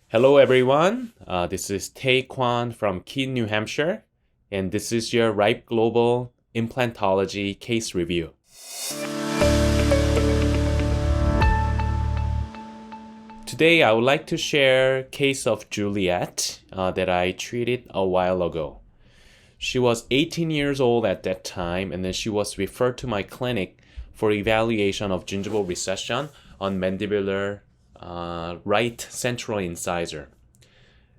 Hello, everyone. This is Tae Kwon from Keene, New Hampshire, and this is your Ripe Global Implantology case review. Today, I would like to share a case of Juliet that I treated a while ago. She was 18 years old at that time, and then she was referred to my clinic for evaluation of gingival recession on mandibular right central incisor.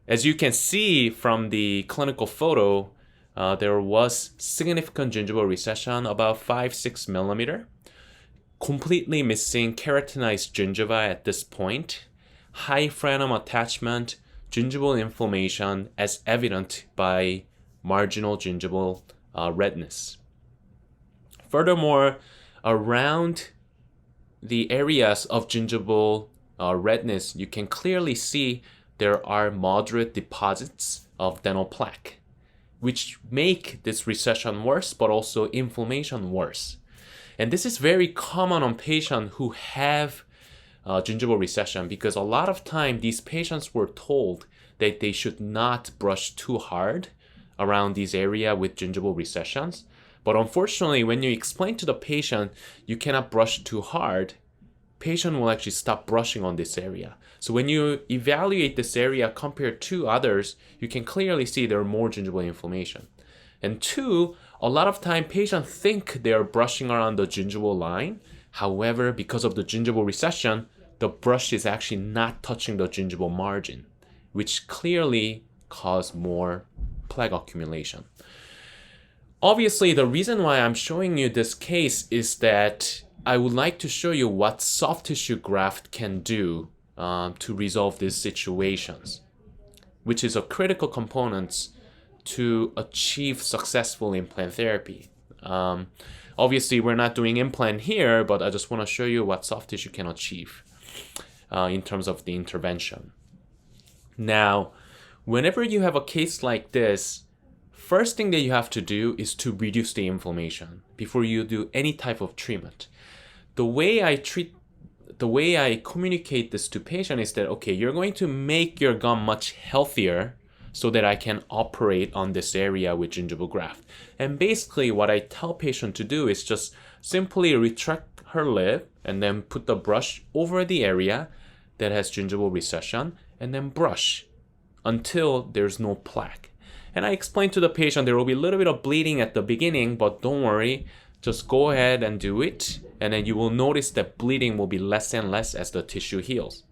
As you can see from the clinical photo, there was significant gingival recession, about 5-6 millimeter, completely missing keratinized gingiva at this point, high frenum attachment, gingival inflammation as evident by marginal gingival redness. Furthermore, around the areas of gingival redness, you can clearly see there are moderate deposits of dental plaque, which make this recession worse, but also inflammation worse. And this is very common on patients who have gingival recession, because a lot of time these patients were told that they should not brush too hard around this area with gingival recessions. But unfortunately, when you explain to the patient you cannot brush too hard, patient will actually stop brushing on this area. So when you evaluate this area compared to others, you can clearly see there are more gingival inflammation. And two, a lot of time patients think they are brushing around the gingival line. However, because of the gingival recession, the brush is actually not touching the gingival margin, which clearly cause more plaque accumulation. Obviously, the reason why I'm showing you this case is that I would like to show you what soft tissue graft can do to resolve these situations, which is a critical component to achieve successful implant therapy. Obviously, we're not doing implant here, but I just want to show you what soft tissue can achieve in terms of the intervention. Now, whenever you have a case like this, first thing that you have to do is to reduce the inflammation before you do any type of treatment. The way I communicate this to patients is that, okay, you're going to make your gum much healthier so that I can operate on this area with gingival graft. And basically what I tell patient to do is just simply retract her lip and then put the brush over the area that has gingival recession and then brush until there's no plaque. And I explain to the patient there will be a little bit of bleeding at the beginning, but don't worry, just go ahead and do it, and then you will notice that bleeding will be less and less as the tissue heals.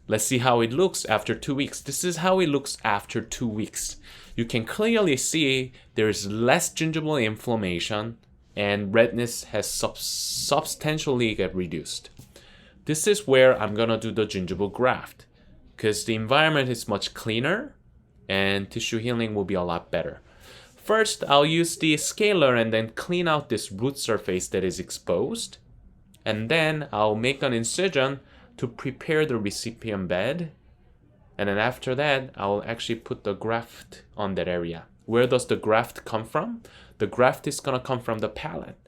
Let's see how it looks after 2 weeks. This is how it looks after 2 weeks. You can clearly see there's less gingival inflammation and redness has substantially get reduced. This is where I'm gonna do the gingival graft, because the environment is much cleaner and tissue healing will be a lot better. First, I'll use the scaler and then clean out this root surface that is exposed. And then I'll make an incision to prepare the recipient bed. And then after that, I'll actually put the graft on that area. Where does the graft come from? The graft is gonna come from the palate.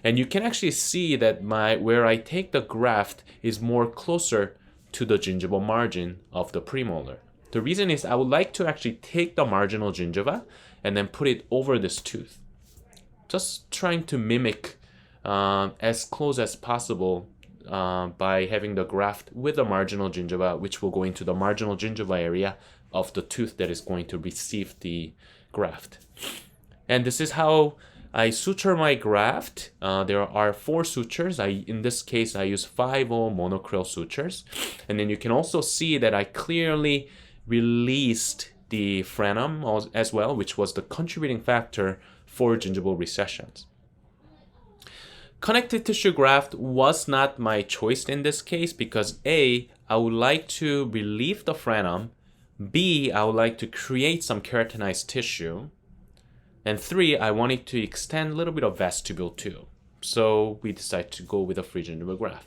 And you can actually see that where I take the graft is more closer to the gingival margin of the premolar. The reason is I would like to actually take the marginal gingiva and then put it over this tooth. Just trying to mimic as close as possible by having the graft with the marginal gingiva, which will go into the marginal gingiva area of the tooth that is going to receive the graft. And this is how I suture my graft. There are 4 sutures. In this case, I use 5/0 monocryl sutures. And then you can also see that I clearly released the frenum as well, which was the contributing factor for gingival recessions. Connective tissue graft was not my choice in this case because A, I would like to relieve the frenum, B, I would like to create some keratinized tissue, and 3, I wanted to extend a little bit of vestibule too. So we decided to go with a free gingival graft.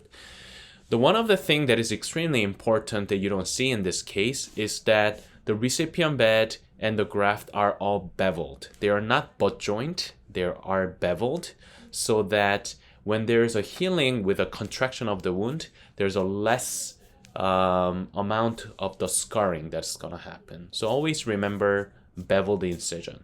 One of the things that is extremely important that you don't see in this case is that the recipient bed and the graft are all beveled. They are not butt joint, they are beveled, so that when there is a healing with a contraction of the wound, there's a less amount of the scarring that's gonna happen. So always remember beveled incision.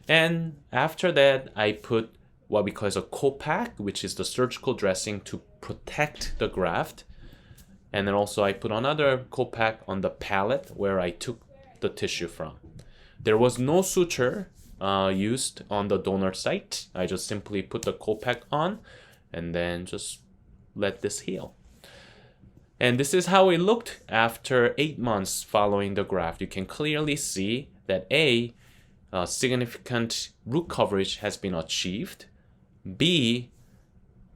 And after that, I put what we call as a co-pack, which is the surgical dressing to protect the graft. And then also I put another co-pack on the palate where I took the tissue from. There was no suture used on the donor site. I just simply put the co-pack on and then just let this heal. And this is how it looked after 8 months following the graft. You can clearly see that A, significant root coverage has been achieved. B,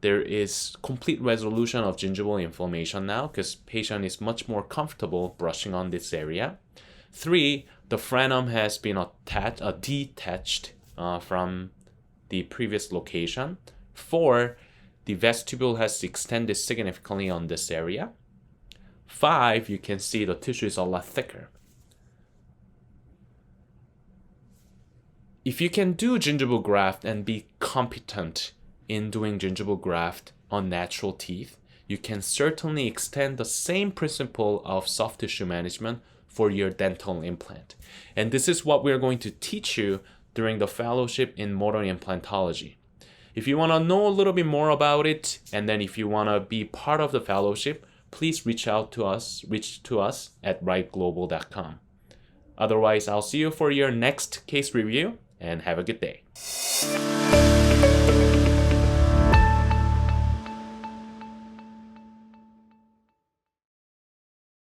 there is complete resolution of gingival inflammation now because patient is much more comfortable brushing on this area. 3, the frenum has been detached from the previous location. 4, the vestibule has extended significantly on this area. 5, you can see the tissue is a lot thicker. If you can do gingival graft and be competent in doing gingival graft on natural teeth, you can certainly extend the same principle of soft tissue management for your dental implant. And this is what we're going to teach you during the fellowship in motor implantology. If you want to know a little bit more about it, and then if you want to be part of the fellowship, please reach to us at rightglobal.com. Otherwise, I'll see you for your next case review, and have a good day.